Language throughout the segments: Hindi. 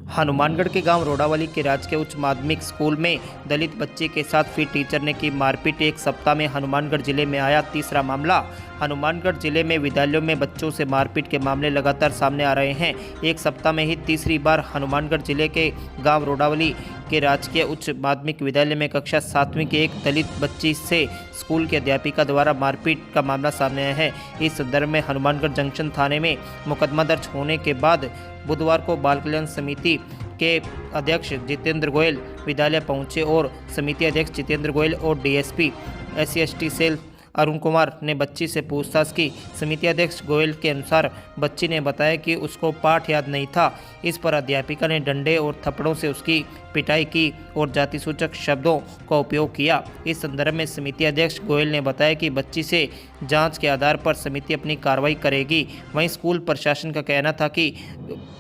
हनुमानगढ़ के गांव रोडावली के राजकीय उच्च माध्यमिक स्कूल में दलित बच्चे के साथ फिर टीचर ने की मारपीट। एक सप्ताह में हनुमानगढ़ जिले में आया तीसरा मामला। हनुमानगढ़ जिले में विद्यालयों में बच्चों से मारपीट के मामले लगातार सामने आ रहे हैं। एक सप्ताह में ही तीसरी बार हनुमानगढ़ जिले के गांव रोडावली के राजकीय उच्च माध्यमिक विद्यालय में कक्षा 7वीं की एक दलित बच्ची से स्कूल के अध्यापिका द्वारा मारपीट का मामला सामने आया है। इस संदर्भ में हनुमानगढ़ जंक्शन थाने में मुकदमा दर्ज होने के बाद बुधवार को बाल कल्याण समिति के अध्यक्ष जितेंद्र गोयल विद्यालय पहुंचे और समिति अध्यक्ष जितेंद्र गोयल और DSP SC/ST cell Arun Kumar ने बच्ची से पूछताछ की। समिति अध्यक्ष गोयल के अनुसार बच्ची ने बताया कि उसको पाठ याद नहीं था। इस पर अध्यापिका ने डंडे और थप्पड़ों से उसकी पिटाई की और जाति सूचक शब्दों का उपयोग किया। इस संदर्भ में समिति अध्यक्ष गोयल ने बताया कि बच्ची से जांच के आधार पर समिति अपनी कार्रवाई करेगी। वहीं स्कूल प्रशासन का कहना था कि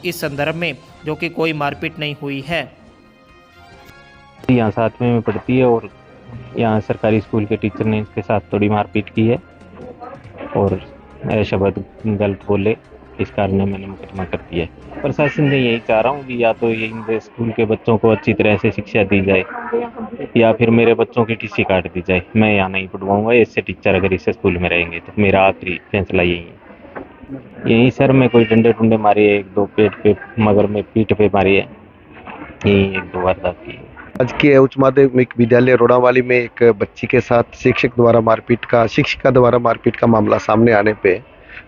इस संदर्भ में जो कि कोई मारपीट नहीं हुई है। यहाँ 7वीं में पढ़ती है और यहाँ सरकारी स्कूल के टीचर ने इसके साथ थोड़ी मारपीट की है और शब्द गलत बोले, इस कारण मैंने मुकदमा कर दिया है। प्रशासन से यही चाह रहा हूँ कि या तो ये स्कूल के बच्चों को अच्छी तरह से शिक्षा दी जाए या फिर मेरे बच्चों की टीसी काट दी जाए। मैं यहाँ नहीं पढ़वाऊँगा। इससे टीचर अगर इस स्कूल में रहेंगे तो मेरा आखिरी फैसला यही है। यही सर में कोई डंडे टुंडे मारी है, 1-2 पेट पे, मगर में पीठ पे मारी है, यही 1-2 वारदात की है। आज के उच्च माध्यमिक विद्यालय रोडावाली में एक बच्ची के साथ शिक्षिका द्वारा मारपीट का मामला सामने आने पे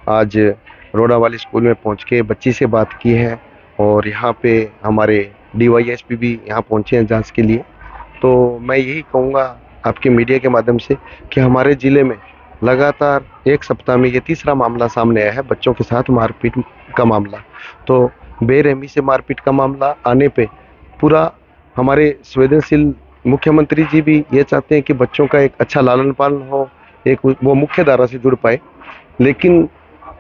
आज रोडावाली स्कूल में पहुंच के बच्ची से बात की है और यहाँ पे हमारे DYSP भी यहाँ पहुंचे हैं जांच के लिए। तो मैं यही कहूँगा आपके मीडिया के माध्यम से कि हमारे ज़िले में लगातार एक सप्ताह में ये तीसरा मामला सामने आया है, बच्चों के साथ मारपीट का मामला। तो बेरहमी से मारपीट का मामला आने पे पूरा हमारे संवेदनशील मुख्यमंत्री जी भी ये चाहते हैं कि बच्चों का एक अच्छा लालन पालन हो, एक वो मुख्य धारा से जुड़ पाए। लेकिन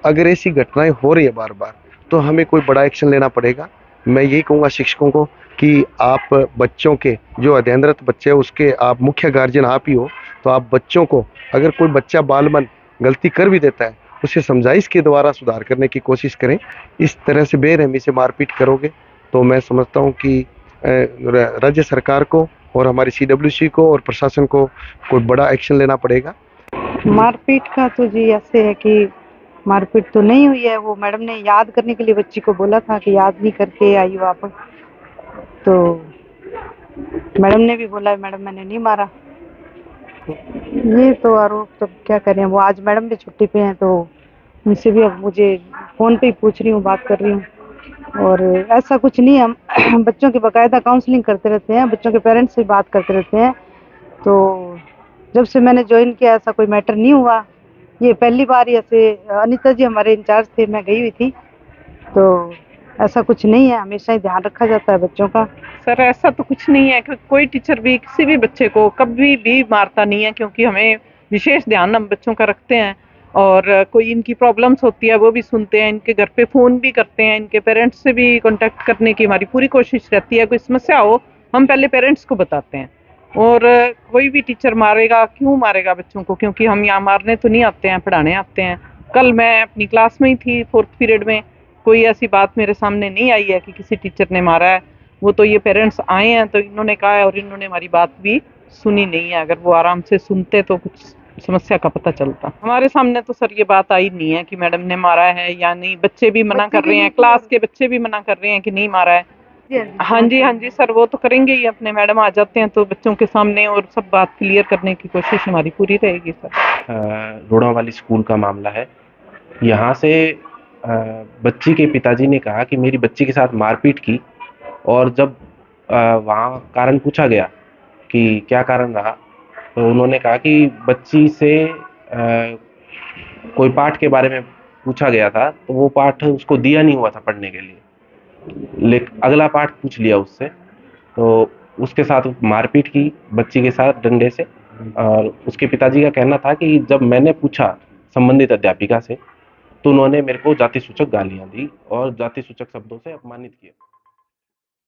अगर ऐसी घटनाएं हो रही है बार बार तो हमें कोई बड़ा एक्शन लेना पड़ेगा। मैं यही कहूँगा शिक्षकों को कि आप बच्चों के जो अध्ययनरत बच्चे हैं उसके आप मुख्य गार्जियन आप ही हो, तो आप बच्चों को अगर कोई बच्चा बाल-मन गलती कर भी देता है उसे समझाइश के द्वारा सुधार करने की कोशिश करें। इस तरह से बेरहमी से मारपीट करोगे तो मैं समझता हूँ कि राज्य सरकार को और हमारी CWC को और प्रशासन को कोई बड़ा एक्शन लेना पड़ेगा। मारपीट का तो जी ऐसे है कि मारपीट तो नहीं हुई है। वो मैडम ने याद करने के लिए बच्ची को बोला था कि याद नहीं करके आई हो आप, तो मैडम ने भी बोला मैडम मैंने नहीं मारा। ये तो आरोप तो क्या करें, वो आज मैडम भी छुट्टी पे हैं तो उनसे भी अब मुझे फ़ोन पे ही पूछ रही हूँ, बात कर रही हूँ। और ऐसा कुछ नहीं, हम बच्चों की बाकायदा काउंसलिंग करते रहते हैं, बच्चों के पेरेंट्स से बात करते रहते हैं। तो जब से मैंने ज्वाइन किया ऐसा कोई मैटर नहीं हुआ। ये पहली बार ही ऐसे अनीता जी हमारे इंचार्ज थे, मैं गई हुई थी, तो ऐसा कुछ नहीं है। हमेशा ही ध्यान रखा जाता है बच्चों का। सर ऐसा तो कुछ नहीं है कि कोई टीचर भी किसी भी बच्चे को कभी भी मारता नहीं है, क्योंकि हमें विशेष ध्यान हम बच्चों का रखते हैं और कोई इनकी प्रॉब्लम्स होती है वो भी सुनते हैं, इनके घर पे फ़ोन भी करते हैं, इनके पेरेंट्स से भी कांटेक्ट करने की हमारी पूरी कोशिश रहती है। कोई समस्या हो हम पहले पेरेंट्स को बताते हैं। और कोई भी टीचर मारेगा, क्यों मारेगा बच्चों को, क्योंकि हम यहाँ मारने तो नहीं आते हैं, पढ़ाने आते हैं। कल मैं अपनी क्लास में ही थी 4th पीरियड में, कोई ऐसी बात मेरे सामने नहीं आई है कि किसी टीचर ने मारा है। वो तो ये पेरेंट्स आए हैं तो इन्होंने कहा है और इन्होंने हमारी बात भी सुनी नहीं है। अगर वो आराम से सुनते तो कुछ समस्या का पता चलता। हमारे सामने तो सर ये बात आई नहीं है कि मैडम ने मारा है या नहीं। बच्चे भी मना कर रहे हैं, क्लास के बच्चे भी मना कर रहे हैं कि नहीं मारा है। हाँ जी सर, वो तो करेंगे ही। अपने मैडम आ जाते हैं तो बच्चों के सामने और सब बात क्लियर करने की कोशिश हमारी पूरी रहेगी सर। रोडावाली स्कूल का मामला है। यहाँ से बच्ची के पिताजी ने कहा कि मेरी बच्ची के साथ मारपीट की, और जब वहाँ कारण पूछा गया कि क्या कारण रहा तो उन्होंने कहा कि बच्ची से कोई पाठ के बारे में पूछा गया था तो वो पाठ उसको दिया नहीं हुआ था पढ़ने के लिए, लेकिन अगला पाठ पूछ लिया उससे, तो उसके साथ मारपीट की बच्ची के साथ डंडे से। और उसके पिताजी का कहना था कि जब मैंने पूछा संबंधित अध्यापिका से तो उन्होंने मेरे को जाति सूचक गालियाँ दी और जाति सूचक शब्दों से अपमानित किया।